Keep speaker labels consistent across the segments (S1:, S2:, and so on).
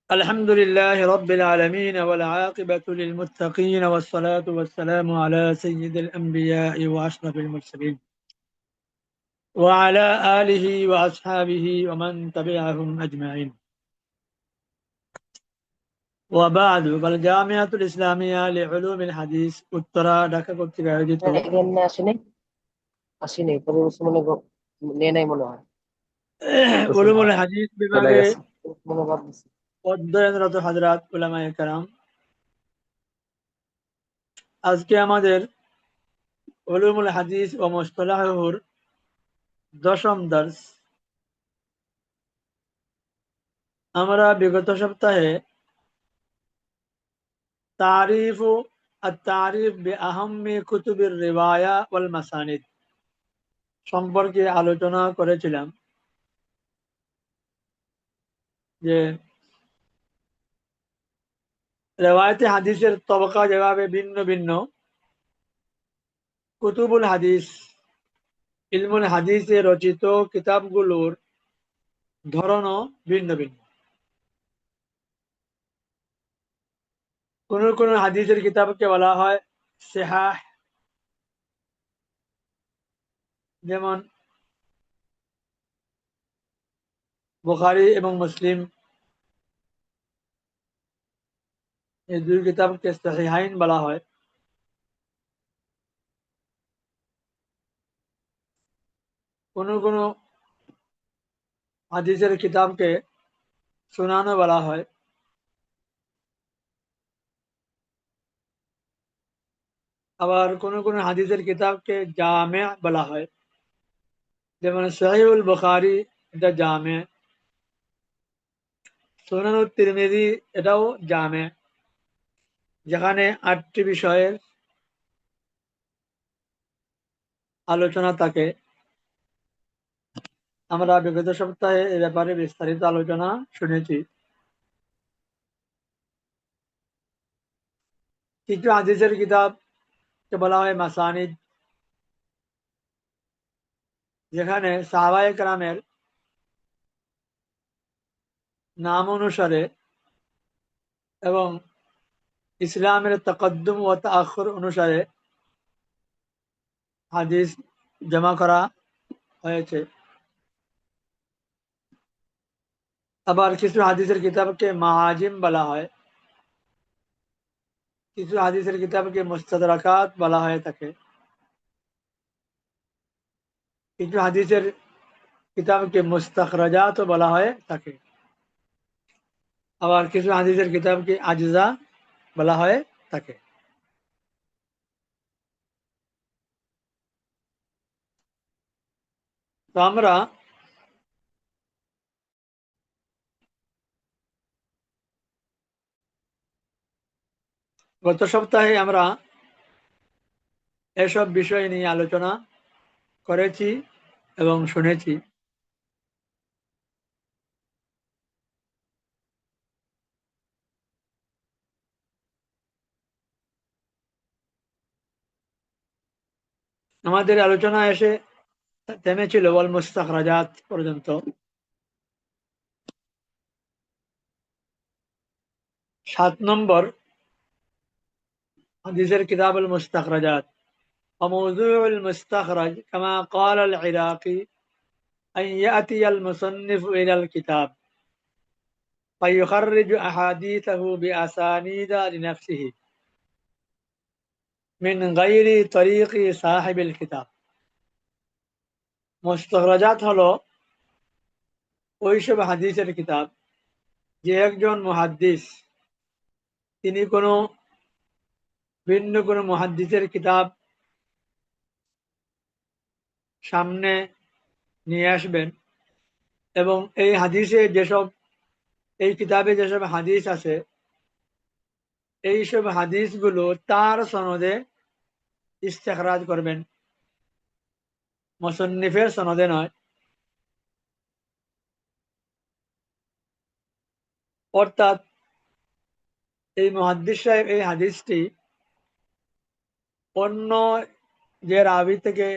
S1: الحمد لله رب العالمين والعاقبة للمتقين والصلاة والسلام على سيد الأنبياء وأشرف المرسلين وعلى آله وأصحابه ومن تبعهم أجمعين وبعد فالجامعة الإسلامية لعلوم الحديث উত্তরা ঢাকা কর্তৃক আয়োজিত
S2: এখানে আসেনি পরের বছর নেয় নাই মনে হয়। বছর
S1: উলুমুল হাদিস
S2: চলে
S1: বিভাগে
S2: গেছে মনে ভাবছি।
S1: অধ্যয়নরত হযরত উলামায়ে কেরাম, আজকে আমাদের উলুমুল হাদিস ও মুসতালাহুর দশম দর্স। আমরা বিগত সপ্তাহে তারিফ আত-তারিফ বিআহাম্মি কুতুবির রিওয়ায়া ওয়াল মাসানিদ সম্পর্কে আলোচনা করেছিলাম যে রেওয়ায়েতে হাদিসের তবকা যেভাবে ভিন্ন ভিন্ন, কুতুবুল হাদিস ইলমুল হাদিসে রচিত কিতাবগুলোর ধরনও ভিন্ন ভিন্ন। কোন কোন হাদিসের কিতাবকে বলা হয় সিহাহ, যেমন বুখারী এবং মুসলিম, এই দুই কিতাবকে সহিহাইন বলা হয়। কোন কোন হাদিসের কিতাবকে সুনানও বলা হয়। আবার কোন কোন হাদিসের কিতাবকে জামে বলা হয়, যেমন সহিহুল বুখারী এটা জামে, সুনানুত তিরমিজি এটাও জামে, যেখানে ৮টি বিষয়ের আলোচনা থাকে। আমরা বিগত সপ্তাহে এ ব্যাপারে বিস্তারিত আলোচনা শুনেছি। কিছু হাদিসের কিতাবকে বলা হয় মাসানিদ, যেখানে সাহাবায়ে কেরামের নাম অনুসারে এবং ইসলামের তাকদ্দুম ও তাআখুর অনুসারে হাদিস জমা করা হয়েছে। আবার কিছু হাদিসের কিতাবকে মাআজিম বলা হয়, কিছু হাদিসের কিতাবকে মুস্তাদরাকাত বলা হয়ে থাকে, কিছু হাদিসের কিতাবকে মুস্তাখরাজাতও বলা হয়ে থাকে, আবার কিছু হাদিসের কিতাবকে আজজা বলা হয়ে থাকে। তো আমরা গত সপ্তাহে আমরা এসব বিষয় নিয়ে আলোচনা করেছি এবং শুনেছি। আমাদের আলোচনা এসে থেমেছিল ওয়াল মুস্তাখরাজাত পর্যন্ত। ৭ নম্বর হাদিসের কিতাব আল মুস্তাখরাজাত। وموضوع المستخرج كما قال العراقي أن يأتي المصنف إلى الكتاب فيخرج أحاديثه بأسانيد لنفسه من غير طريق صاحب الكتاب। মুস্তাখরাজাত হলো ওইসব হাদিসের কিতাব যে একজন মুহাদ্দিস তিনি কোনো ভিন্ন কোনো মুহাদ্দিসের কিতাব সামনে নিয়ে আসবেন এবং এই হাদিসে যেসব, এই কিতাবে যেসব হাদিস আছে এইসব হাদিসগুলো তার সনদে ইস্তেখরাজ করবেন, মুসন্নিফের সনদে নয়। অর্থাৎ এই মুহাদ্দিস সাহেব এই হাদিসটি অন্য যে রাবি থেকে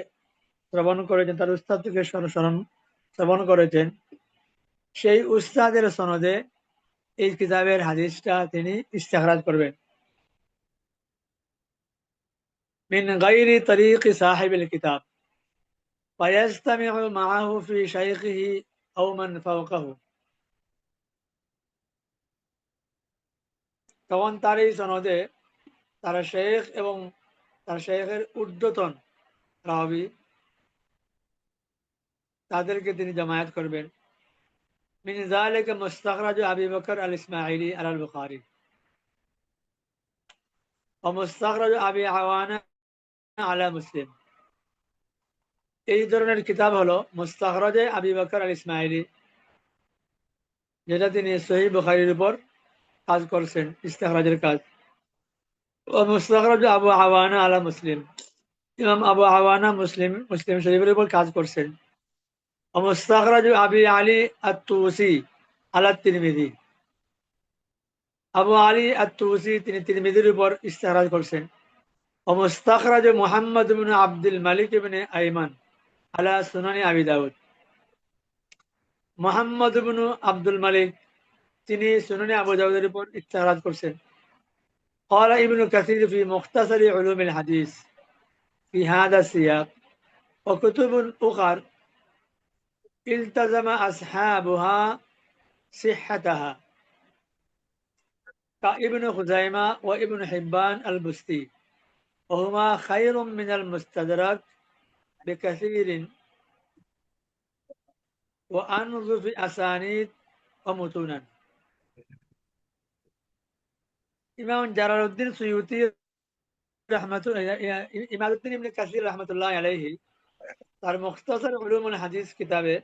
S1: শ্রবণ করেছেন, তার উস্তাদ থেকে শ্রবণ করেছেন, সেই উস্তাদের সনদে এই কিতাবের হাদিসটা তিনি ইস্তেখরাজ করবেন। মিন গায়রি তরিক সাহিবিল কিতাব ফায়াজতামিউ মাআহু ফি শাইখিহি আও মান ফাওকাহু। তখন তার এই সনদে তার শেখ এবং তার শেখের ঊর্ধ্বতন রাবি তাদেরকে তিনি জামায়াত করবেন। মিন যালিকা মুস্তাখরাজ আবি বকর আল ইসমাইলি আল বুখারী ও মুস্তাখরাজ আবি আওয়ানা আলা মুসলিম। এই ধরনের কিতাব হলো মুস্তাখরাজে আবি বকর আল ইসমাইলি, যেটা তিনি সহিহ বুখারীর উপর কাজ করছেন, ইস্তেখরাজের কাজ। ও মুস্তাখরাজ আবু আওয়ানা আলা মুসলিম, ইমাম আবু আওয়ানা মুসলিম শরীফের উপর কাজ করছেন। ও মুস্তাখরাজ আবি আলী আত-তুসি আলা তিরমিজি, আবু আলী আত-তুসি তিনি তিরমিজির উপর ইস্তেখরাজ করছেন। ও মুস্তাখরাজ মুহাম্মদ ইবনে আব্দুল মালিক ইবনে আইমান আলা সুনানি আবি দাউদ, মুহাম্মদ ইবনে আব্দুল মালিক তিনি সুনানি আবু দাউদের উপর ইস্তেখরাজ করছেন। قال ابن كثير في مختصر علوم الحديث في هذا السياق وكتب أخر التزم أصحابها صحتها كابن خزيمة وابن حبان البستي، وهما خير من المستدرك بكثير وأنظف أسانيد ومتونا। ইমাম জালালউদ্দিন সুয়ুতি ইমাদউদ্দিন ইবনে কাসির রহমতুল্লাহ আলাইহি তার মুখতাসার উলুমুল হাদিস কিতাবে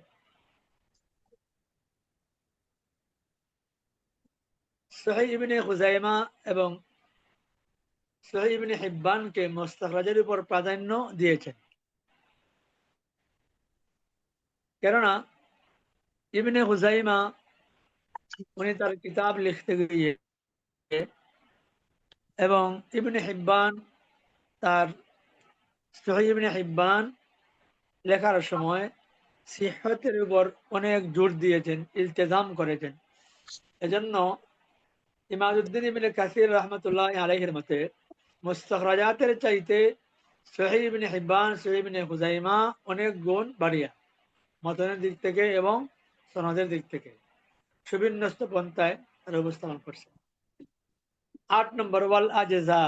S1: সহিহ ইবনে খুজাইমা এবং সহিহ ইবনে হিব্বানকে মুস্তাখরাজের উপর প্রাধান্য দিয়েছেন। কেননা ইবনে খুজাইমা উনি তার কিতাব লিখতে গিয়ে এবং ইবনে হিব্বান তার সহিহ ইবনে হিব্বান লেখার সময় সিহতের উপর অনেক জোর দিয়েছেন, ইলতিজাম করেছেন। এজন্য ইমাদউদ্দিন ইবনে কাসির রহমতুল্লাহ আলাইহির মতে মুস্তাখরাজাতের চাইতে সহিহ ইবনে হিব্বান, সহিহ ইবনে খুজাইমা অনেক গুণ বাড়িয়া, মতনের দিক থেকে এবং সনদের দিক থেকে সুবিন্যস্ত পন্থায় তার উপস্থাপন করছে। 8 নম্বর ওয়াল আজজা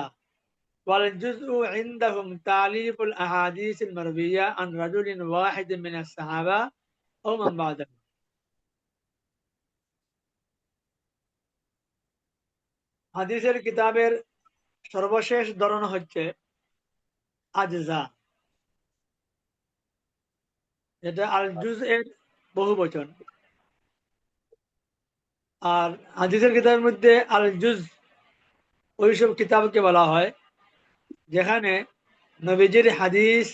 S1: ওয়াল জুজউ ইনদাহুম তালিফুল আহাদিসিল মারবিয়া আন রাজুলিন ওয়াহিদিন মিনাস সাহাবা আও মান বাদাহু। হাদিসের কিতাবের সর্বশেষ ধরন হচ্ছে আজজা, যেটা আল জুজ এর বহু বচন। আর হাদিসের কিতাবের মধ্যে আল জুজ ওইসব কিতাবকে বলা হয় যেখানে নবীজির হাদিস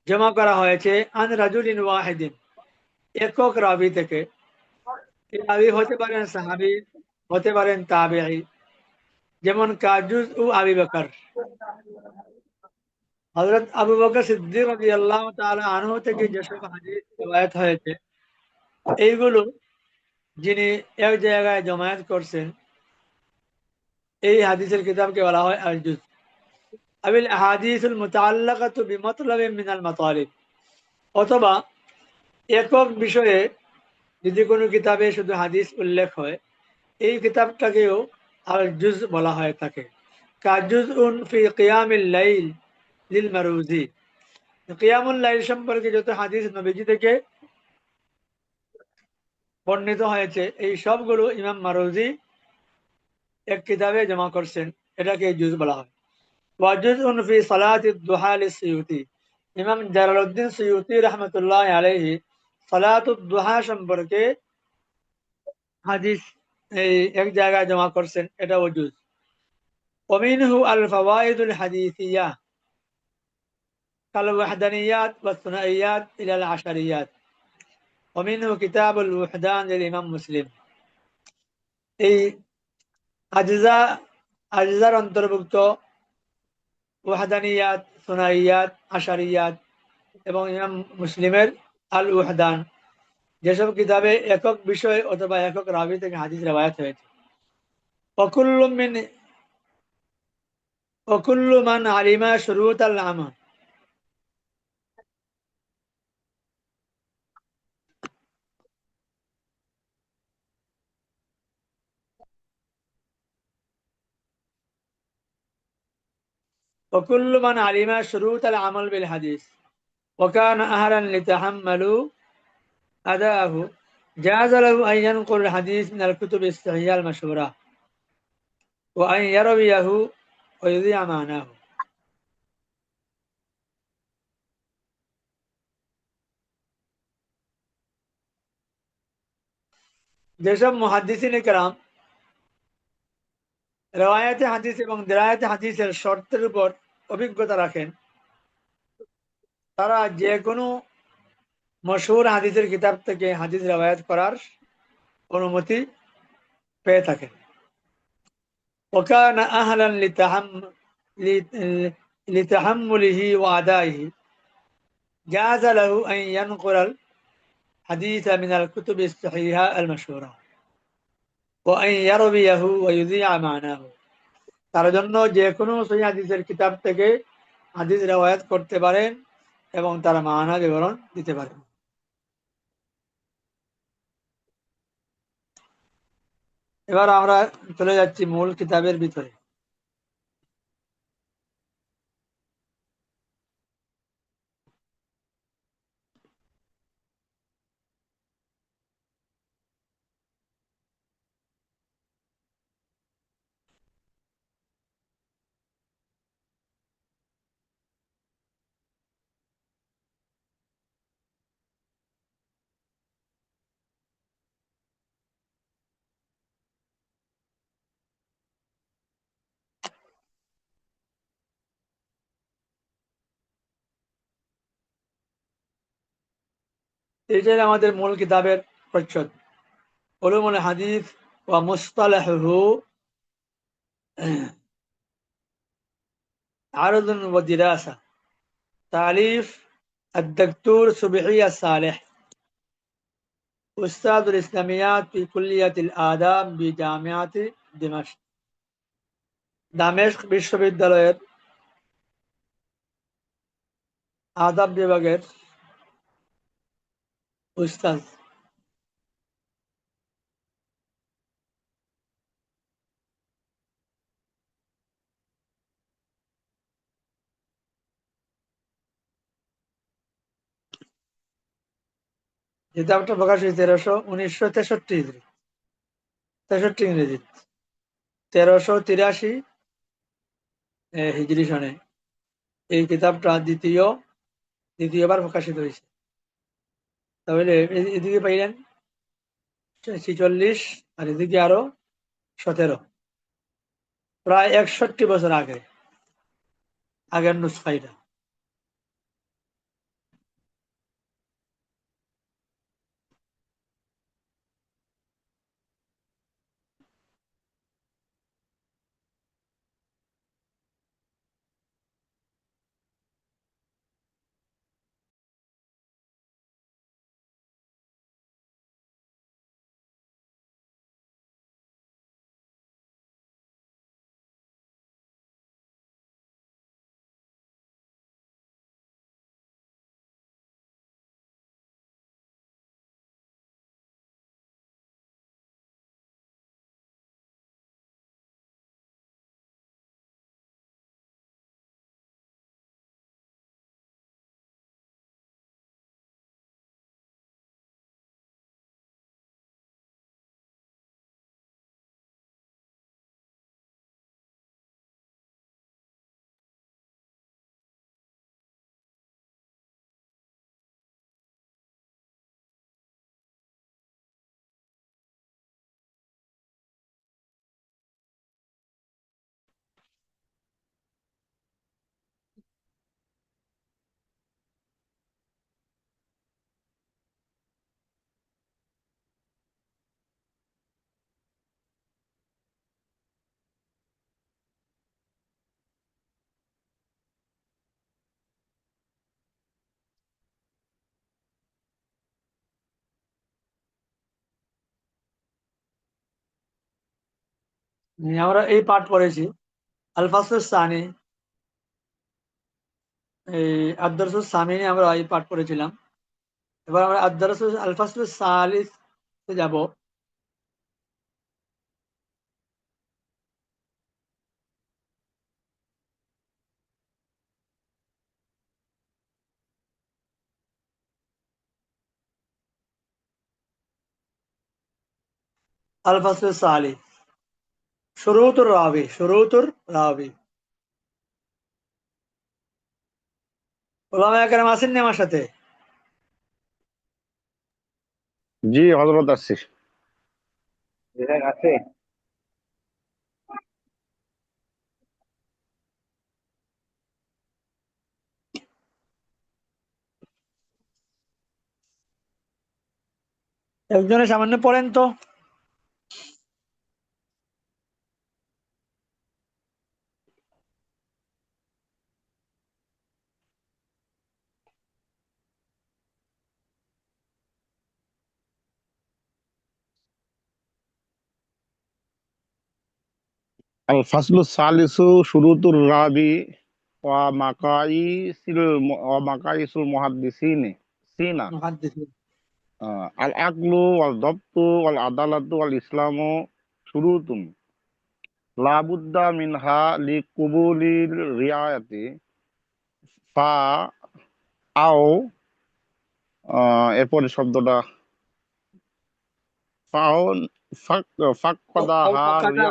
S1: জমা করা হয়েছে আন রাজুলিন ওয়াহিদিন, একক রাবি থেকে। এই রাবি হতে পারেন সাহাবী, হতে পারেন তাবেঈ, যেমন কাজুজ ও আবি বকর। হযরত আবু বকর সিদ্দিক রাদিয়াল্লাহু তাআলা আনহু থেকে যেসব হাদিস রওয়ায়াত হয়েছে, এইগুলো যিনি এক জায়গায় জমায়েত করছেন, এই হাদিসের কিতাবকে বলা হয় আল জুজ। আবিল আহাদিসুল মুতাআল্লাকাতু বিমাতলাবিন মিনাল মাতালিব, অথবা একক বিষয়ে যদি কোনো কিতাবে শুধু হাদিস উল্লেখ হয়, এই কিতাবটাকেও আল জুজ বলা হয় থাকে। কাজুজউন ফি কিয়ামিল লাইল লিল মারুজি, কিয়ামুল লাইল সম্পর্কে যত হাদিস নবীজি থেকে বর্ণিত হয়েছে, এই সবগুলো ইমাম মারুজি এক কিতাবে জমা করছেন, এটাকে জুজ বলা হয়। ওয়া জুজউন ফি সালাতিদ দুহা লিসসিয়ুতি, ইমাম জালালউদ্দিন সুয়ুতি রাহমাতুল্লাহ আলাইহি সালাতুদ দুহা সম্পর্কে হাদিস এই এক জায়গায় জমা করছেন, এটা ওজুজ। ওমিনহু আল ফাওয়াইদুল হাদিসিয়া কাল ওয়াহদানিয়াত ওয়াস সুনাইয়াত ইলা আল আশারিয়াত ওমিনহু কিতাবুল ওয়াহদান লিল ইমাম মুসলিম। এই আজজা আজজার অন্তর্ভুক্ত ওয়াহদানিয়াত, সুনাইয়াত, আশারিয়াত এবং ইমাম মুসলিমের আল ওয়াহদান, যেসব কিতাবে একক বিষয় অথবা একক রাবি থেকে হাদিস রেওয়ায়াত হয়েছে। ওকুল্লু মিন ওকুল্লু মান আলিমা শুরুতাল আমল, ওকুল্লু মান আলিমা শুরুতাল আমল বিল হাদিস ওয়াকানা আহলান লিতাহাম্মালু আদাহু জাযা লাহু আন ইয়ানকুল হাদিস মিনাল কুতুবিস সাহিহা আল মাশহুরা ওয়া আন ইয়ারবিয়াহু ওয়া ইউযিআ মানাহু। যেসব মুহাদ্দিসিনে কেরাম রেওয়ায়াতে হাদিস এবং দিরায়াতে হাদিসের শর্তের উপর অভিজ্ঞতা রাখেন, তারা যে কোনো মশহুর হাদিসের কিতাব থেকে হাদিস রেওয়ায়াত করার অনুমতি পেয়ে থাকেন। ওয়াকানা আহলান লিতাহাম্মুলিহি ওয়া আদাইহি জাযা লাহু আন ইয়ানকুল হাদিস মিনাল কুতুবিস সাহিহা আল মাশহুরা ওয়া আন ইয়ারবিয়াহু ওয়া ইউযিআ মানাহু। তার জন্য যে কোনো সহিহ হাদিসের কিতাব থেকে হাদিস রেওয়ায়াত করতে পারেন এবং তার মানা বিবরণ দিতে পারেন। এবার আমরা চলে যাচ্ছি মূল কিতাবের ভিতরে। এটাই আমাদের মূল কিতাবের প্রচ্ছদ, উলুমুল হাদিস ওয়া মুসতালাহুহু আরদুন ওয়া দিরাসা, তালিফ الدكتور صبحي الصالح أستاذ الإسلاميات في كلية الآداب بجامعة دمشق, দামেস্ক বিশ্ববিদ্যালয়ের আদাব বিভাগের উস্তাদ। কিতাবটা প্রকাশ হয়েছে 1963 হিজরি, 63 ইংরেজি, 1383 হিজরি সনে এই কিতাবটা দ্বিতীয়বার প্রকাশিত হয়েছে। তাহলে এদিকে পাইলেন 46 আর এদিকে আরো 17, প্রায় 61 বছর আগের নুসখা এটা। আমরা এই পাঠ পড়েছি আল ফাসলুস সানি, এই আদ-দারসুস সামিনে আমরা এই পাঠ পড়েছিলাম। এবার আমরা আদ-দারসুস আল ফাসলুস সালিস তে যাব। আল ফাসলুস সালিস শুরুতুর রাবি, শুরুতুর রাবি। ওলামায়ে কেরাম আছেন নি আমার সাথে?
S3: জি হযরত আসছি। আছে।
S1: একজনের সামান্য পড়েন তো।
S3: আল ফাসলু সালিসু শুরুতুর রাবি ওয়া মাকাইসুল মুহাদ্দিসিন সিনা
S1: মুহাদ্দিসিন।
S3: আল আকলু ওয়াল দাবতু ওয়াল আদালাতু ওয়াল ইসলামু শুরুতুন লা বুদ্দা মিনহা লিকুবুলির রিয়ায়াতি ফা আও এরপরে শব্দটা ফাও ফাক
S1: আও
S3: ফাক্কাদাহা
S1: ফাকাদা,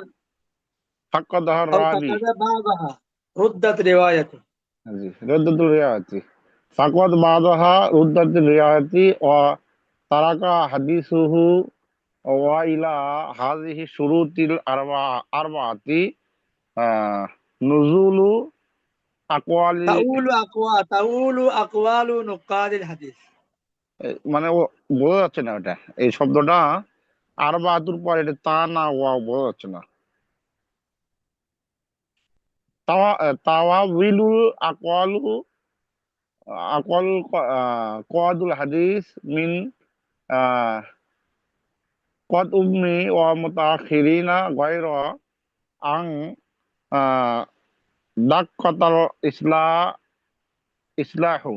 S3: ফাক্কাদাহা
S1: আও
S3: রাবি।
S1: ফাকাদা বাদাহা রুদ্দাত রিওয়ায়াতু।
S3: জি রদ্দুল রিয়ায়াতি ফাকওয়াত বাদাহা রুদ্দাতুল রিয়ায়াতি ওয়া তারাকা হাদিসুহু ওয়া ইলা হাযিহি শুরুতিল আরবাআতি আহ, নুজুলু আকওয়ালি।
S1: তাউলু আকওয়ালু নুকাদিল হাদিস।
S3: মানে ও বোঝা যাচ্ছে না ওটা, এই শব্দটা আরবাআতুর পর এটা তা না ওয়া বোঝা যাচ্ছে না। তাওয়াবিলুল আকওয়ালু আকওয়াল কওয়াদুল হাদিস মিন আহ কদ উম্মি ওয়া মুতাখিরিনা গায়রা আং আহ, দাক্কাতাল ইসলাহু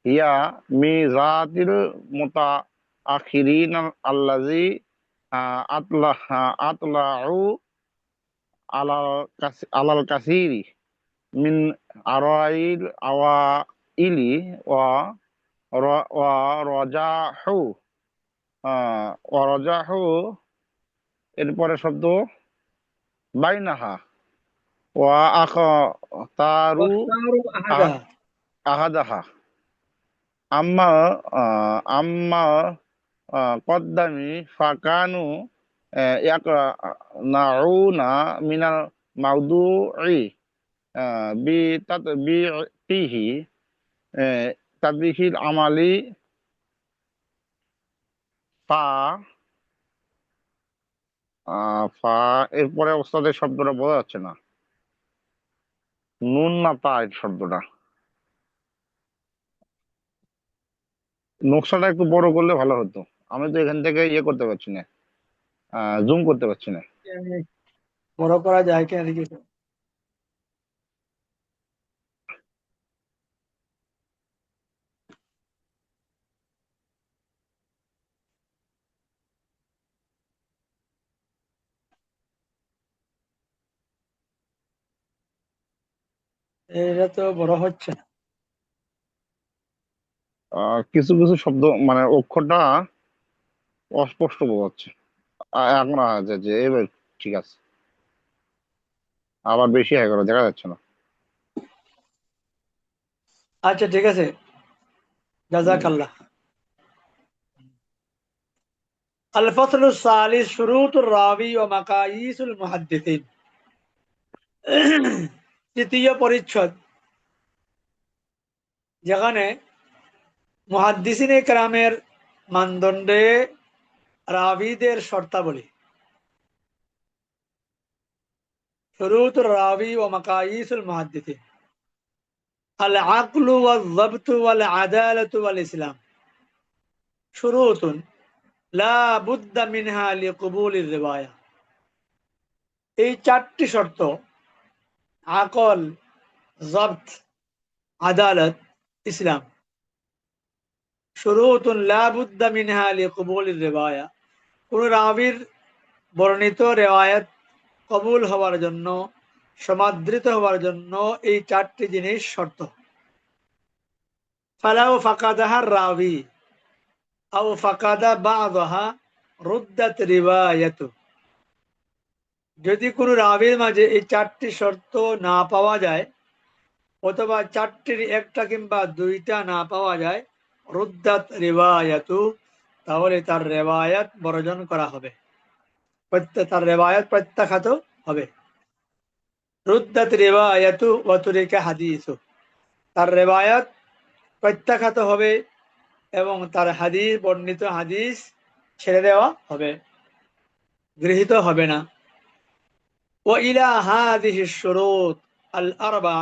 S3: হিয়া মিজাতিল মুতাআখিরিন আল্লাযী আতলাউ আলাল কাসিরি মিন আরাইল আওয়াইলি ওয়া ওয়া রাজাহু ওয়া রাজাহু। এরপরে শব্দ বাইনাহা ওয়া আখতারু
S1: ওয়াখতারু
S3: আহ-
S1: আহাদাহা।
S3: আহাদাহা আম্মা আম্মা কদ্দামি ফাকানু ইয়াকনাউনা মিনাল মাউদুই বি তাতবিহি তাতবিহিল আমালি ফা ফা। এরপরে ওস্তাদের শব্দটা বোঝা যাচ্ছে না, নুন না তা এই শব্দটা। নকশাটা একটু বড় করলে ভালো হতো, আমি তো এখান থেকে ইয়ে করতে পারছি না, জুম করতে পারছি না।
S1: বড় করা যায় কেন দেখি। এটা তো বড় হচ্ছে না।
S3: কিছু কিছু শব্দ মানে অক্ষরটা অস্পষ্ট বোঝা যাচ্ছে। এখন যে এবার ঠিক আছে, আবার বেশি হয়ে গেল, দেখা যাচ্ছে না।
S1: আচ্ছা ঠিক আছে,
S3: উম,
S1: জাযাকাল্লাহ। আল ফাসলুস সালিস শুরুতুর রাবি ওয়া মাকায়িসুল মুহাদ্দিসিন। তৃতীয় পরিচ্ছদ, যেখানে মুহাদ্দিসিনে কেরামের মানদণ্ডে রাবীদের শর্তাবলী। শুরুতুর রাবি ওয়া মাকায়িসুল মুহাদ্দিসিন আল আকলু ওয়াল যাবতু ওয়াল আদালাতু ওয়াল ইসলাম শুরুতুন লা বুদ্দা মিনহা লিকুবুলির রিওয়ায়া। এই চারটি শর্ত আকল, জব্ত, আদালত, ইসলাম শুরুতুন লা বুদ্দা মিনহা লিকবুলির রিওয়ায়া। কোন রাবীর বর্ণিত রেওয়ায়াত কবুল হওয়ার জন্য, সমাদৃত হওয়ার জন্য এই চারটি জিনিস শর্ত। ফালাউ ফাকাদাহার রাবী আও ফাকাদা বা'দাহা রুদ্দাত রিওয়ায়াতু। যদি কোনো রাবীর মাঝে এই চারটি শর্ত না পাওয়া যায়, অথবা চারটির একটা কিংবা দুইটা না পাওয়া যায়, রুদ্দাত রিওয়ায়াতু, তাহলে তার রেওয়ায়াত বর্জন করা হবে, তার রেওয়ায়াত প্রত্যাখ্যাত হবে। রুদ্দাত রিওয়ায়াতু ওয়া তুরিকা হাদিসু, তার রেওয়ায়াত প্রত্যাখ্যাত হবে এবং তার হাদিস, বর্ণিত হাদিস ছেড়ে দেওয়া হবে, গৃহীত হবে না। ওয়া ইলা হাযিহি শুরুত আল আরবা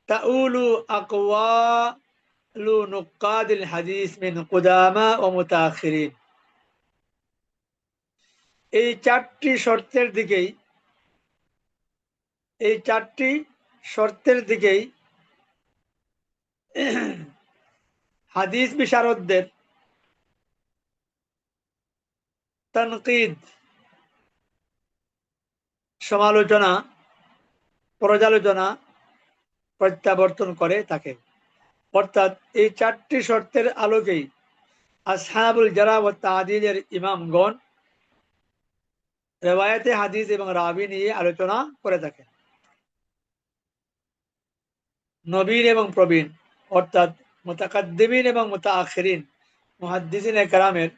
S1: তাউলু আকওয়ালু নুকাদিল হাদিস মিন কুদামা ওয়া মুতাআখিরিন। এই চারটি শর্তের দিকেই হাদিস বিশারদদের তানকিদ, সমালোচনা, পর্যালোচনা, প্রত্যাবর্তন করে থাকে। অর্থাৎ এই চারটি শর্তের আলোকেই আসহাবুল জারহ ওয়া তা'দীলের ইমামগণ রিওয়ায়াতে হাদিস এবং রাবী নিয়ে আলোচনা করে থাকে। নবীন এবং প্রবীণ, অর্থাৎ মুতাকাদ্দিমিন এবং মুতাআখিরিন, মুহাদ্দিসিনে কেরামের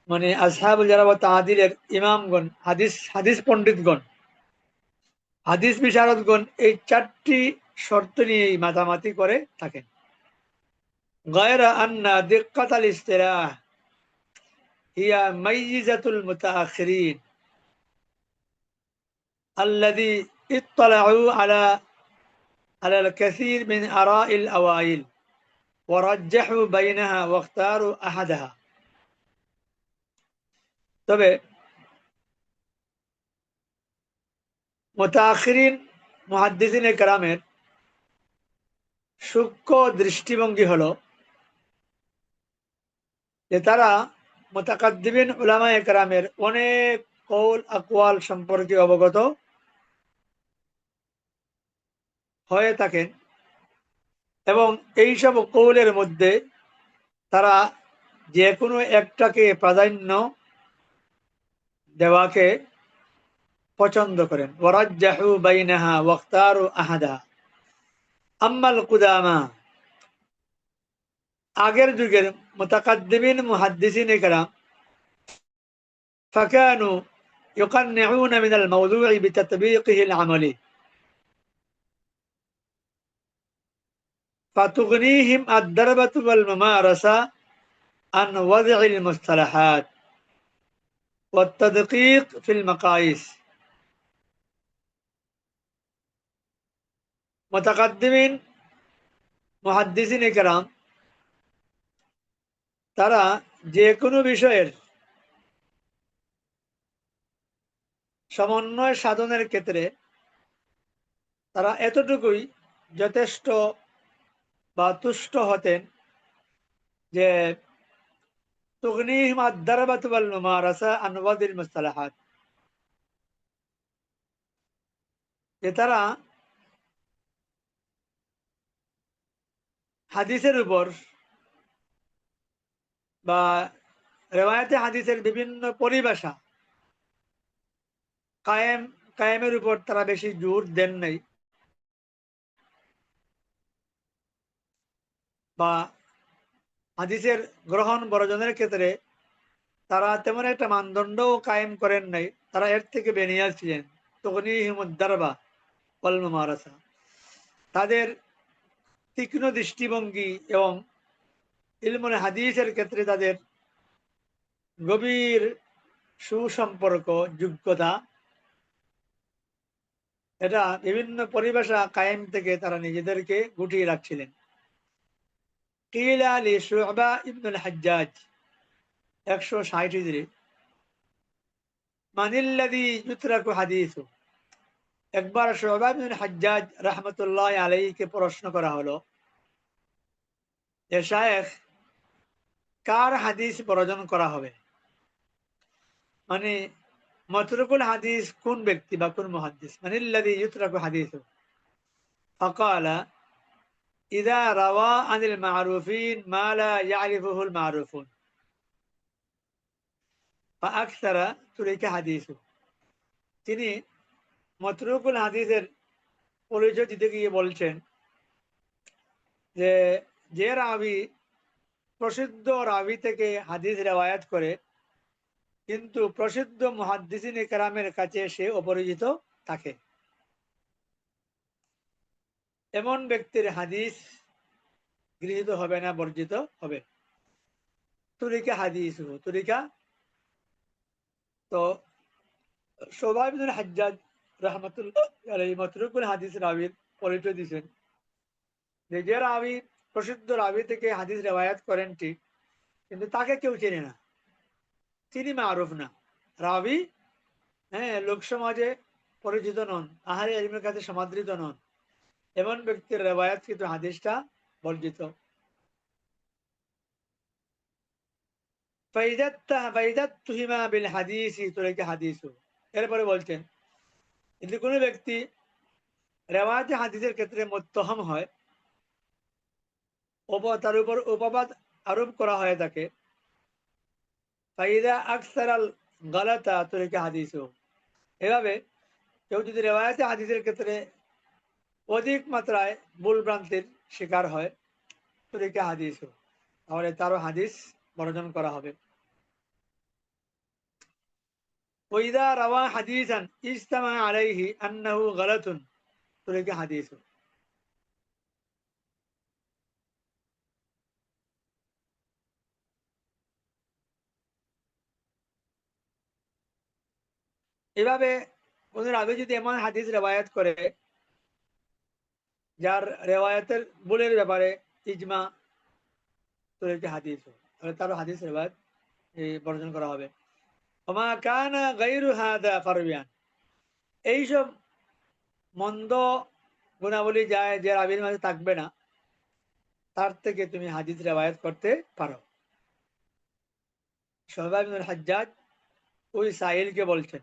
S1: মানে আসহাবুল জারহ ওয়া তা'দীলের ইমামগণ, হাদিস পণ্ডিতগণ, হাদিস বিশারদগণ এই চারটি শর্ত নিয়েই মাতামাতি করে থাকেন। গায়রা আন্না দিক্কাতাল ইসতিলাহ হিয়া মাইয়িজাতুল মুতাআখিরিন আল্লাযী ইত্তালাউ আলাল কাসীর মিন আরাইল আওয়াইল ওয়া রাজ্জাহু বাইনাহা ওয়া ইখতারু আহাদাহা। তবে মুতাআখিরিন মুহাদ্দিসিনে কেরামের সূক্ষ্ম দৃষ্টিভঙ্গি হলো যে তারা মুতাকাদ্দিমিন উলামায়ে কেরামের অনেক কওল আকওয়াল সম্পর্কে অবগত হয়ে থাকেন এবং এইসব কওলের মধ্যে তারা যে কোনো একটাকে প্রাধান্য দেওয়াকে পছন্দ করেন। ওয়ারাজ্জাহু বাইনাহা ওয়াখতারু আহাদাহা। আম্মাল কুদামা, আগের যুগের মুতাকাদ্দিমিন মুহাদ্দিসিনে কেরাম, ফাকানু ইউকান্নিউনা মিনাল মাওযু'i বিতাতবীকিহি আল-আমালি ফাতুগনিহিম আদ-দারবাতু ওয়াল মুমারাসা আন ওয়ায'ইল মুসতালাহাত ওয়াত তাদকীক ফিল মাকাইস। মুতাকাদ্দিমিন মুহাদ্দিসিনে কেরাম তারা যে কোনো বিষয়ের সমন্বয় সাধনের ক্ষেত্রে তারা এতটুকুই যথেষ্ট বা তুষ্ট হতেন যে তুগনিহিম আদ-দারবাতু ওয়াল মুমারাসা আন ওয়ায'ইল মুসতালাহাত, যে তারা হাদিসের উপর বা রেওয়ায়াতে হাদিসের বিভিন্ন পরিভাষা কায়েমের উপর তারা বেশি জোর দেন নাই, বা হাদিসের গ্রহণ বর্জনের ক্ষেত্রে তারা তেমন একটা মানদণ্ডও কায়েম করেন নাই। তারা এর থেকে বেরিয়ে আসছিলেন। তুগনিহিমুদ দারবা ওয়াল মুমারাসা, তাদের তীক্ষ্ণ দৃষ্টিভঙ্গি এবং ইলমুল হাদিসের ক্ষেত্রে তাদের গভীর সুসম্পর্ক, যোগ্যতা, এটা বিভিন্ন পরিভাষা কায়েম থেকে তারা নিজেদেরকে গুটিয়ে রাখছিলেন। কিলা লি শু'বা ইবনুল হাজ্জাজ 160 হিজরি মানিল্লাযী ইউতরাকু হাদিসু। একবার শুআবা ইবনে হাজ্জাজ রাহমাতুল্লাহ আলাইহিকে প্রশ্ন করা হলো, যে শায়েখ, কার হাদিস বর্জন করা হবে? মানে মাতরুকুল হাদিস কোন ব্যক্তি বা কোন মুহাদ্দিস? মানিল্লাযী ইউতরাকু হাদিসু। ফাকালা ইযা রাওয়া আনিল মা'রুফিন মা লা ইয়ারিফুহুল মা'রুফুন ফাআকসারা তুরিকা হাদিসু। তিনি মাতরুকুল হাদিসের পরিচয় দিতে গিয়ে বলছেন যে, যে রাবি প্রসিদ্ধ রাবি থেকে হাদিস রেওয়ায়াত করে কিন্তু প্রসিদ্ধ মুহাদ্দিসিন কেরামের কাছে সে অপরিচিত থাকে, এমন ব্যক্তির হাদিস গৃহীত হবে না, বর্জিত হবে। তুরিকা হাদিস, তুরিকা। তো শুআবা ইবনে হাজ্জাজ রাহমাতুল্লাহ আলাইহি মাতরুকুল হাদিস রাবির পরিচয় দিয়েছেন যে রাবি প্রসিদ্ধ রাবি থেকে হাদিস রেওয়ায়াত করেন ঠিক, কিন্তু তাকে কেউ চেনে না, তিনি মারুফ না, রাবি লোক সমাজে পরিচিত নন, আহলে ইলমের কাছে সমাদৃত নন, এমন ব্যক্তির রেওয়ায়াত কিন্তু হাদিসটা বর্জিত। এরপরে বলছেন, যদি কোনো ব্যক্তি রেওয়ায়াতে হাদিসের ক্ষেত্রে মুত্তাহাম হয়, তার উপর উপবাদ আরোপ করা হয়ে থাকে, ফাইদা আকসারাল গালাতা তুরিকা হাদিসু। এভাবে কেউ যদি রেওয়ায়াতে হাদিসের ক্ষেত্রে অধিক মাত্রায় ভুল ভ্রান্তির শিকার হয়, তুরিকা হাদিসু, তাহলে তারও হাদিস বর্জন করা হবে। ওইদা রাওয়া হাদিসান ইজতামা আলাইহি আন্নাহু গালাতুন তুরিকা হাদিসু। এভাবে কোন রাবি যদি এমন হাদিস রেওয়ায়াত করে যার রেওয়ায়াতের ভুলের ব্যাপারে ইজমা তরিকা হাদিস, তাহলে তারও হাদিস রেওয়ায়াত বর্জন করা হবে। ওমা কানা গায়রু হাদা ফারবিয়ান। এইসব মন্দ গুণাবলী যায় যে রাবির মাঝে থাকবে না, তার থেকে তুমি হাদিস রেওয়ায়াত করতে পারো। শুআবা ইবনে হাজ্জাজ ওই সাইলকে বলছেন,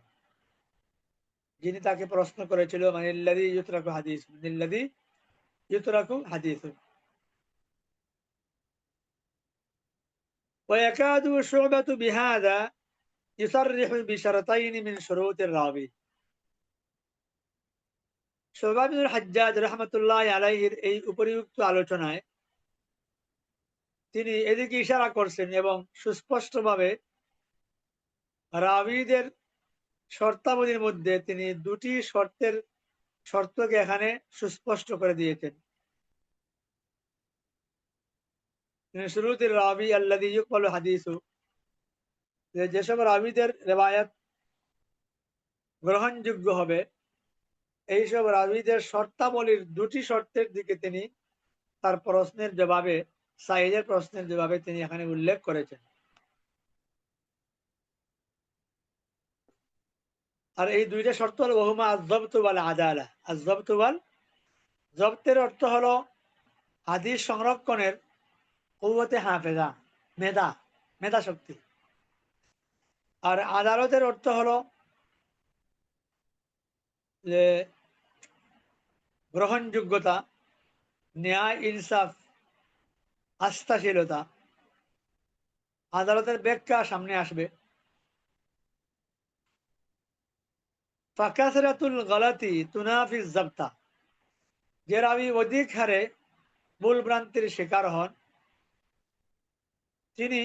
S1: যিনি তাকে প্রশ্ন করেছিল, মানিল্লাযী ইউতরাকু হাদিস, মানিল্লাযী ইউতরাকু হাদিসু। ويكاد شعبة بهذا يصرح بشرطين من شروط الراوي। শুআবা ইবনে হাজ্জাজ রাহমাতুল্লাহ আলাইহির এই উপরিউক্ত আলোচনায় তিনি এদিকে ইশারা করছেন এবং সুস্পষ্টভাবে রাবীদের শর্তাবলীর মধ্যে তিনি দুটি শর্তকে এখানে সুস্পষ্ট করে দিয়েছেন। শুরুতের রাবি আল্লাযী ইউকবালু হাদিসু, যেসব রাবীদের রিওয়ায়াত গ্রহণযোগ্য হবে, এইসব রাবীদের শর্তাবলীর দুটি শর্তের দিকে তিনি তার প্রশ্নের জবাবে, সাইদের প্রশ্নের জবাবে তিনি এখানে উল্লেখ করেছেন। আর এই দুইটা শর্ত হলো ওহুমা আয-যাবতু ওয়াল আদালা। আয-যাবতু ওয়াল, জব্তের অর্থ হলো হাদিস সংরক্ষণের কুওয়াতে হাফেজা, মেধা শক্তি। আর আদালতের অর্থ হলো যে গ্রহণযোগ্যতা, ন্যায়, ইনসাফ, আস্থাশীলতা। আদালতের ব্যাখ্যা সামনে আসবে। ফাকাসরাতুল গালাতি তুনাফিজ যাবতা। যে রাবী অধিক হারে ভুল ভ্রান্তির শিকার হন, তিনি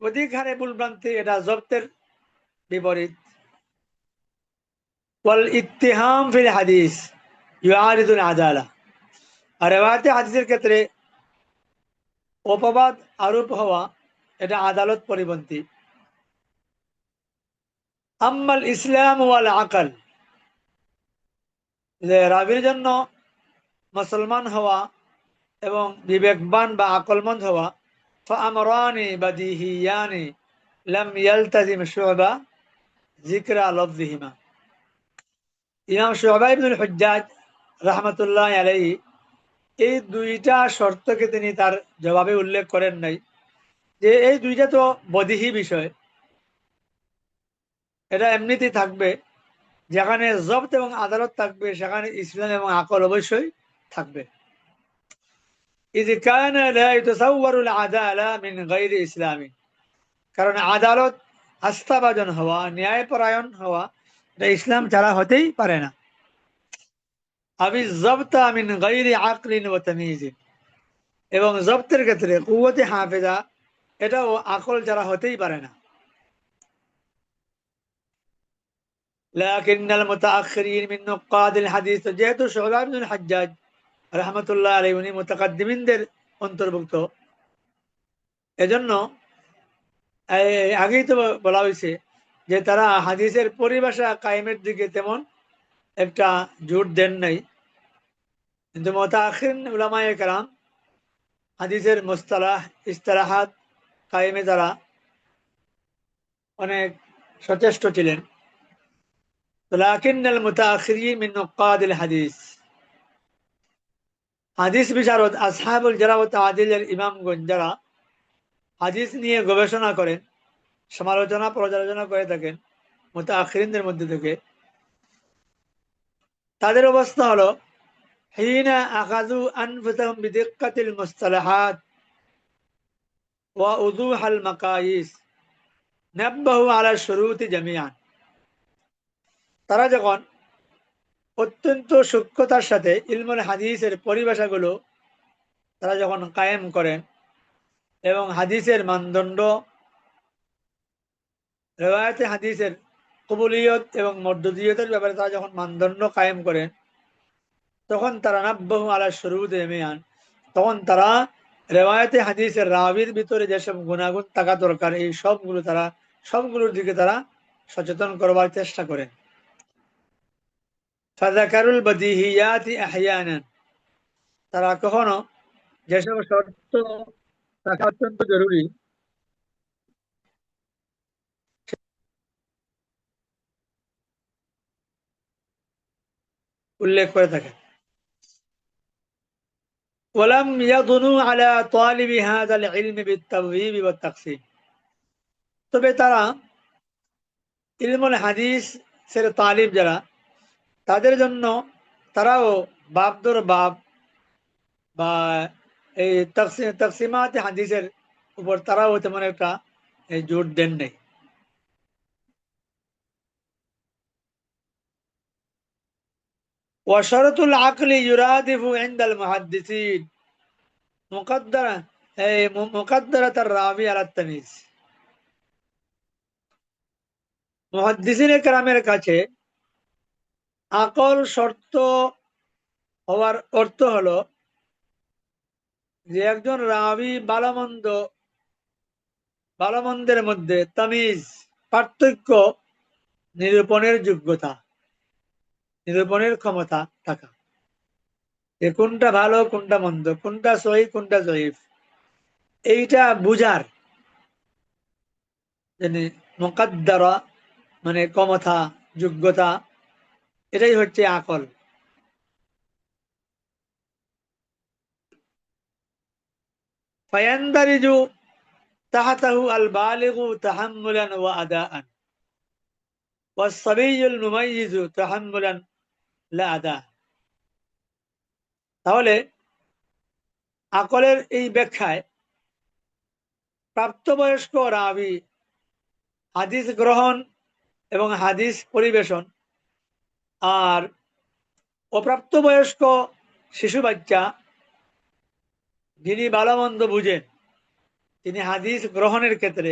S1: অধিক হারে ভুল ভ্রান্তি, এটা জব্তের বিপরীত। ওয়াল ইত্তিহাম ফিল হাদিস ইউআরিদুল আদালা। আর রিওয়ায়াতে হাদিসের ক্ষেত্রে অপবাদ আরোপ হওয়া, এটা আদালত পরিপন্থী। আম্মাল ইসলাম ওয়াল আকল, যে রাবির জন্য মুসলমান হওয়া এবং বিবেকবান বা আকলমন্দ হওয়া, ফাআমরানি বাদিহিয়ানি লাম ইয়ালতাজিম শুবা যিকরা লফযিহিমা। ইমাম শুবা ইবনুল হুজ্জাজ রাহমাতুল্লাহ আলাইহি এই দুইটা শর্তকে তিনি তার জবাবে উল্লেখ করেন নাই, যে এই দুইটা তো বদিহি বিষয়, এটা এমনিতেই থাকবে। যেখানে জব্ত এবং আদালত থাকবে সেখানে ইসলাম এবং আকল অবশ্যই থাকবে। ইয কানা লা ইতাসাওয়ারু আল-আদালা মিন গায়রি ইসলামি, কারণ আদালত আস্থাভাজন হওয়া, ন্যায়পরায়ণ হওয়া, এটা ইসলাম ছাড়া হতেই পারে না। আবি জবতা মিন গায়রি আকলিন ওয়া তাময়িজিন, এবং জব্তের ক্ষেত্রে কুওয়াতে হাফেজা, এটাও আকল ছাড়া হতেই পারে না। লাকিন্নাল মুতাআখিরিন মিন নুকাদিল হাদিস, যেহেতু শুবা ইবনুল হাজ্জাজ রাহমাতুল্লাহ আলাইহি উনি মুতাকাদ্দিমিনদের অন্তর্ভুক্ত, এজন্য আগেই তো বলা হয়েছে যে তারা হাদিসের পরিভাষা কায়েমের দিকে তেমন একটা জোর দেন নাই। কিন্তু মুতাআখিরিন উলামায়ে কেরাম হাদিসের মুস্তালাহ ইস্তিলাহাত কায়েমে তারা অনেক সচেষ্ট ছিলেন। লাকিন্নাল মুতাআখিরিন মিন নুকাদিল হাদিস, হাদিস বিশারদ আসহাবুল জারহ ওয়া তা'দিলের ইমামগণ যারা হাদিস নিয়ে গবেষণা করেন, সমালোচনা পর্যালোচনা করে থাকেন মুতাআখিরিনদের মধ্যে থেকে, তাদের অবস্থা হলো হিনা আখাযু আনফুসাহুম বিদিক্কাতিল মুসতালাহাত ওয়া উযুহাল মাকায়িস নাব্বাহু আলা শুরুতি জামিআন, তারা যখন অত্যন্ত সূক্ষ্মতার সাথে ইলমুল হাদিসের পরিভাষাগুলো তারা যখন কায়েম করেন এবং হাদিসের মানদণ্ড, রিওয়ায়াতে হাদিসের কবুলিয়ত এবং মরদুদিয়তের ব্যাপারে তারা যখন মানদণ্ড কায়েম করেন, তখন তারা নাব্বাহু আলা শুরুতি জামিআন, তখন তারা রেওয়ায়াতে হাদিসের রাবির ভিতরে যেসব গুণাগুণ থাকা দরকার এই সবগুলোর দিকে তারা সচেতন করবার চেষ্টা করেন। ফাযাকারুল বাদিহিয়াতি আহইয়ানান, তারা কখনো যেসব শর্ত থাকা অত্যন্ত জরুরি উল্লেখ করে থাকেন। ওয়ালাম ইয়াদুনু আলা তালিবি হাযাল ইলমি বিত-তাবয়ীব ওয়াত তাকসীম, তবে তারা ইলমুল হাদিসের তালিব যারা, তাদের জন্য তারাও বাব দর বাব বা এই তাকসিমাত হাদিসের উপর তারাও তেমন একটা জোর দেন নাই। ওয়াশরাতুল আকলি ইউরাদিফু ইনদাল মুহাদ্দিসিন মুকাদ্দারা মুকাদ্দারাতার রাবি আলা তামিজ, মুহাদ্দিসিনে কেরামের কাছে আকল শর্ত হওয়ার অর্থ হলো যে একজন রাবি ভালো মন্দের মধ্যে তামিজ পার্থক্য নিরূপণের যোগ্যতা, নিরূপণের ক্ষমতা থাকা, যে কোনটা ভালো কোনটা মন্দ, কোনটা সহি কোনটা জয়ীফ, এইটা বুঝার মানে মুকাদ্দারা মানে ক্ষমতা, যোগ্যতা, এটাই হচ্ছে আকল। ফায়ান্দারিজু তাহাতাহু আল বালিগু তাহাম্মুলান ওয়া আদাআন ওয়াস সাবিয়ুল মুমাইয়িজু তাহাম্মুলান লা আদা। তাহলে আকলের এই ব্যাখ্যায় প্রাপ্তবয়স্ক রাবী হাদিস গ্রহণ এবং হাদিস পরিবেশন, আর অপ্রাপ্তবয়স্ক শিশু বাচ্চা যিনি ভালো মন্দ বুঝেন, তিনি হাদিস গ্রহণের ক্ষেত্রে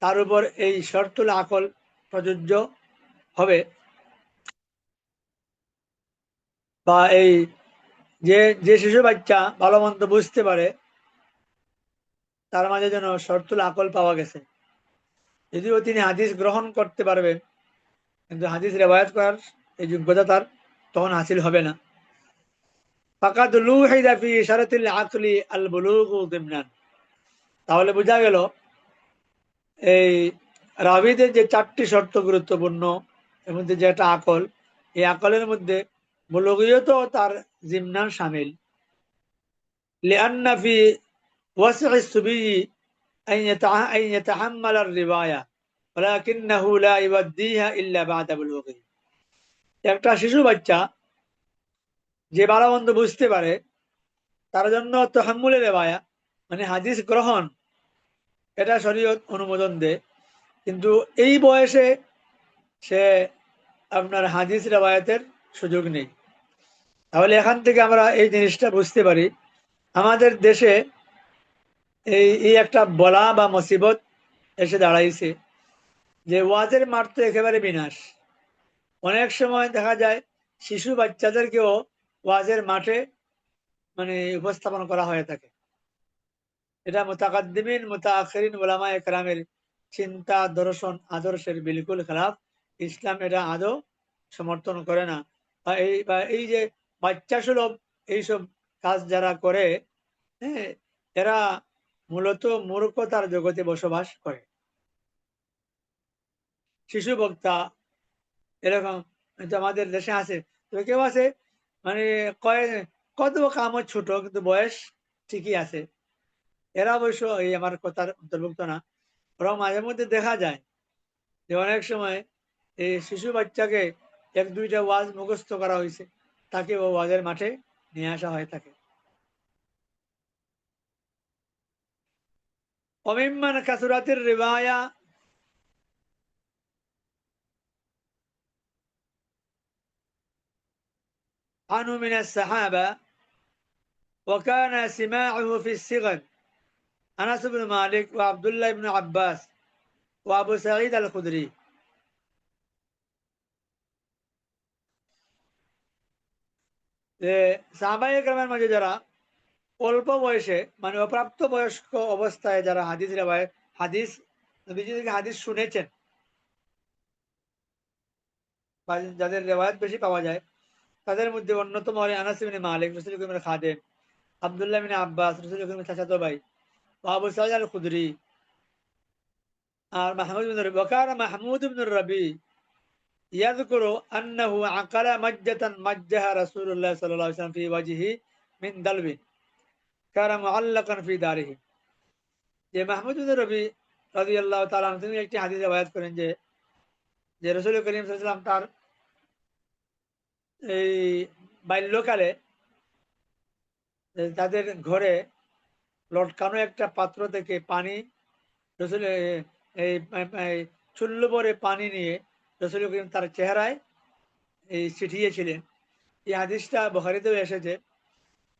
S1: তার উপর এই শর্তুল আকল প্রযোজ্য হবে, বা এই যে শিশু বাচ্চা ভালো মন্দ বুঝতে পারে তার মাঝে যেন শর্তুল আকল পাওয়া গেছে। যদিও তিনি হাদিস গ্রহণ করতে পারবেন কিন্তু হাদিস রেওয়ায়াত করার এই যোগ্যতা তার তখন হাসিল হবে না। ফাকাদ লুহিদা ফি শারাতিল আকলি আল বুলুগু দিমনান। তাহলে বোঝা গেল এই রাবিদের যে 4টি শর্ত গুরুত্বপূর্ণ, এর মধ্যে যেটা আকল, এই আকলের মধ্যে বুলুগিয়ত তার জিমনান শামিল। লিআন্না ফি ওয়াস'i সুবিয়্যি আন ইয়াতাহাম্মালা আর-রিওয়ায়া ওয়ালাকিন্নাহু লা ইউদ্দিহা ইল্লা বা'দা বুলুগি। একটা শিশু বাচ্চা যে ভালো মন্দ বুঝতে পারে, তার জন্য তাহাম্মুলে রিওয়ায়া মানে হাদিস গ্রহণ, এটা শরীয়ত অনুমোদন দেয়। কিন্তু এই বয়সে সে আপনার হাদিস রেওয়ায়াতের সুযোগ নেই। তাহলে এখান থেকে আমরা এই জিনিসটা বুঝতে পারি, আমাদের দেশে এই একটা বলা বা মুসিবত এসে দাঁড়াইছে যে ওয়াজের মাঠ তো একেবারে বিনাশ। অনেক সময় দেখা যায় শিশু বাচ্চাদেরকেও ওয়াজের মাঠে মানে উপস্থাপন করা হয়ে থাকে। এটা মুতাকাদ্দিমিন মুতাআখিরিন উলামায়ে কেরামের চিন্তা, দর্শন, আদর্শের বিলকুল খেলাফ। ইসলাম এটা আদৌ সমর্থন করে না। বা এই যে বাচ্চা সুলভ এইসব কাজ যারা করে, হ্যাঁ, এরা মূলত মূর্খতার জগতে বসবাস করে। শিশু বক্তা এরকম কিন্তু আমাদের দেশে আছে। তো কেউ আছে মানে কয় কত কামত ছোট কিন্তু বয়স ঠিকই আছে। এরা অবশ্য এই আমার কথার অন্তর্ভুক্ত না। বরং মাঝে মধ্যে দেখা যায় যে অনেক সময় এই শিশু বাচ্চাকে 1-2টা ওয়াজ মুখস্থ করা হয়েছে, তাকে ও ওয়াজের মাঠে নিয়ে আসা হয়ে থাকে। وممن كثرت الرواية عنه من الصحابة وكان سماعه في الصغر أنس بن مالك وعبد الله بن عباس وأبو سعيد الخدري। সাহাবায়ে কেরামের মাঝে যারা অল্প বয়সে মানে অপ্রাপ্ত বয়স্ক অবস্থায় যারা হাদিস রেওয়ায়াত হাদিস নবীজি থেকে হাদিস শুনেছেন বা যাদের রেওয়ায়াত বেশি পাওয়া যায়, তাদের মধ্যে অন্যতম হলেন আনাস ইবনে মালিক রাসূল করিমের খাদেম, আব্দুল্লাহ ইবনে আব্বাস রাসূল করিমের চাচাতো ভাই, আবু সাঈদ আল খুদরি, আর মাহমুদ ইবনে রবি। ওয়াকানা মাহমুদ ইবনে রবি ইয়াযকুরু আন্নাহু আকালা মাজ্জাতান মাজ্জাহা রাসূলুল্লাহ সাল্লাল্লাহু আলাইহি ওয়াসাল্লাম ফি ওয়াজহিহি মিন দালবিন কানা মুআল্লাকান ফি দারিহি। যে মাহমুদ ইবনে রবি রাদিয়াল্লাহু তাআলা আনহু তিনি একটি হাদিস রিওয়ায়াত করেন যে রাসূল করিম সাল্লাল্লাহু আলাইহি ওয়াসাল্লাম তার এই বাল্যকালে তাদের ঘরে লটকানো একটা পাত্র থেকে পানি রসুল এই চুল্লু ভরে পানি নিয়ে রসুল করিম তার চেহারায় এই ছিটিয়েছিলেন। এই হাদিসটা বুখারীতেও এসেছে।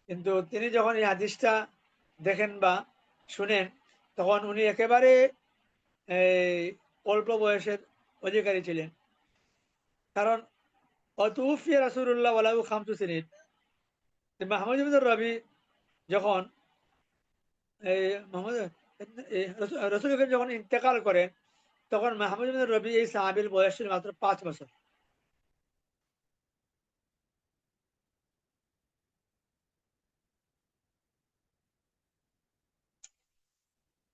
S1: কিন্তু তিনি যখন এই হাদিসটা দেখেন বা শুনেন, তখন উনি একেবারে এই অল্প বয়সের অধিকারী ছিলেন। কারণ অতুফিয়া রাসূলুল্লাহ ওয়ালাহু খামসু সিনিন। মাহমুদ ইবনে রবি যখন এই মোহাম্মদ রসুল করিম যখন ইন্তেকাল করেন, তখন মাহমুদ ইবনে রবি এই সাহাবীর বয়স ছিল মাত্র 5 বছর।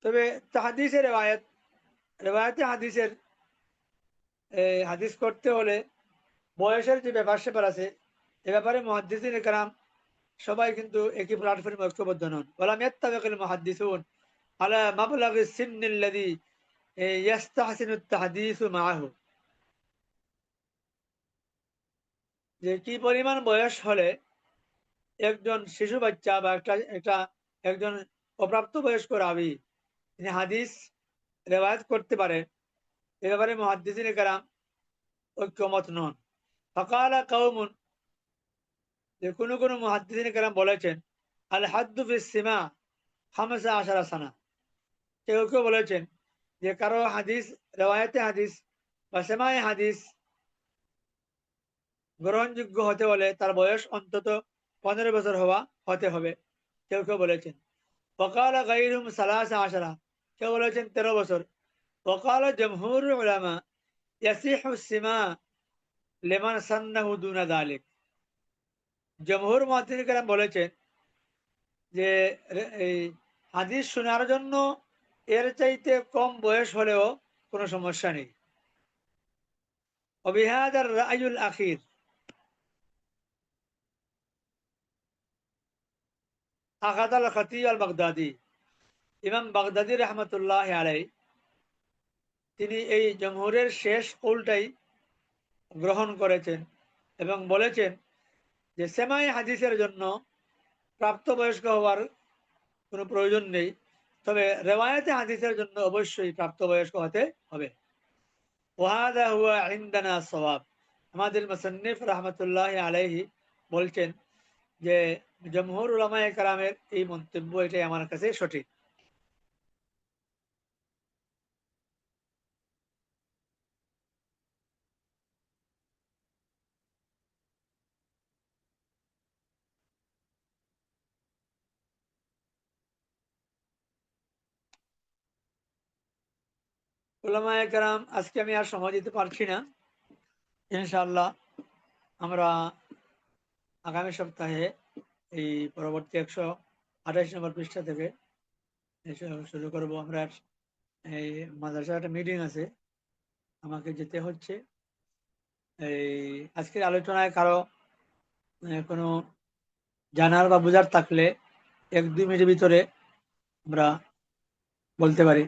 S1: তবে তাহাদিসের রেওয়ায়াতে হাদিসের হাদিস করতে হলে বয়সের যে ব্যাপার স্যাপার আছে, এ ব্যাপারে মুহাদ্দিসিনে কেরাম সবাই কিন্তু একই প্ল্যাটফর্মে ঐক্যবদ্ধ নন। ওয়ালাম ইয়াত্তাবিকুল মুহাদ্দিসুন আলা মাবলাগি সিন্নিল্লাযী ইয়াস্তাহসিনুত তাহদীসু মাআহু। যে কি পরিমাণ বয়স হলে একজন শিশু বাচ্চা বা একজন অপ্রাপ্ত বয়স্ক রাবী তিনি হাদিস রেওয়ায়াত করতে পারেন, এ ব্যাপারে মুহাদ্দিসিনে কেরাম ঐক্যমত নন। ফাকালা কাওমুন, যে কোনো মুহাদ্দিসিনে কেরাম বলেছেন, আল হাদ্দু ফিস সিমা 15 সানা। কেউ কেউ বলেছেন যে কারো হাদিস রেওয়ায়াতে হাদিস বা সেমায়ে হাদিস গ্রহণযোগ্য হতে হলে তার বয়স অন্তত 15 বছর হতে হবে, কেউ কেউ বলেছেন। ওয়াকালা গায়রুহুম 13, কেউ বলেছেন 13 বছর। ওয়াকালা জমহুরুল উলামা ইয়াসিহু সিমা লিমান সান্নাহু দুনা যালিক। জমহুর মুহাদ্দিসিন কেরাম বলেছেন যে এই হাদিস শোনার জন্য এর চাইতে কম বয়স হলেও কোনো সমস্যা নেই। ওবিহাদার রায়ুল আখির আকাদাল খতি আল বাগদাদি, ইমাম বাগদাদি রহমতুল্লাহ আলাই তিনি এই জমহুরের শেষ কৌলটাই গ্রহণ করেছেন এবং বলেছেন যে সেমাই হাদিসের জন্য প্রাপ্তবয়স্ক হওয়ার কোনো প্রয়োজন নেই, তবে রেওয়ায়াতে হাদিসের জন্য অবশ্যই প্রাপ্তবয়স্ক হতে হবে। ওয়াহাদা হুয়া ইনদানা সওয়াব। আমাদের মুসান্নিফ রাহমাতুল্লাহ আলাইহি বলছেন যে জমহুর উলামায়ে কেরামের এই মন্তব্য এটাই আমার কাছে সঠিক। উলামায়ে কেরাম আজকে আমি আর সময় দিতে পারছি না, ইনশাআল্লাহ আমরা আগামী সপ্তাহে এই পরবর্তী 128 নম্বর পৃষ্ঠা থেকে শুরু করব। আমরা এই মাদ্রাসার একটা মিটিং আছে, আমাকে যেতে হচ্ছে। এই আজকের আলোচনায় কারো কোনো জানার বা বোঝার থাকলে 1-2 মিনিটের ভিতরে আমরা বলতে পারি।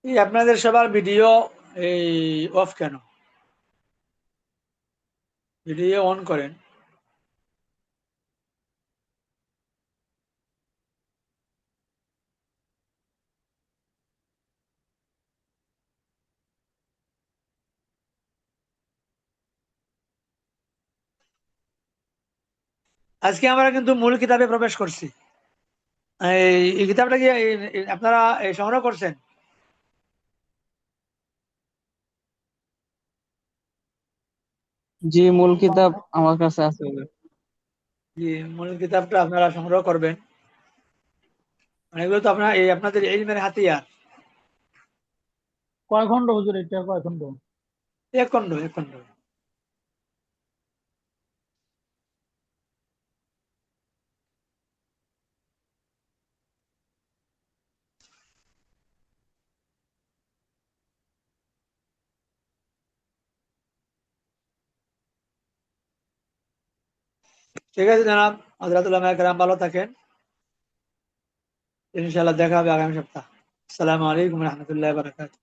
S1: এই আপনাদের সবার ভিডিও এই অফ কেন? ভিডিও অন করেন। আজকে আমরা কিন্তু মূল কিতাবে প্রবেশ করছি। এই কিতাবটা কি আপনারা সংগ্রহ করছেন?
S4: জি, মূল কিতাব আমার কাছে আছে।
S1: জি, মূল কিতাবটা আপনারা সংগ্রহ করবেন। মানে এগুলো তো আপনার এই আপনাদের ইলমের হাতিয়ার।
S5: কয় খন্ড হুজুর, এটা কয় খন্ড?
S1: এক খণ্ড, এক খণ্ড। ঠিক আছে জনাব, হযরতুল উলামায়ে কেরাম ভালো থাকেন। ইনশাআল্লাহ দেখা হবে আগামী সপ্তাহ। আসসালামু আলাইকুম ওয়া রাহমাতুল্লাহি ওয়া বারাকাতুহু।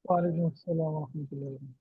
S5: ওয়ালাইকুম আসসালাম ওয়া রাহমাতুল্লাহি ওয়া বারাকাতুহু।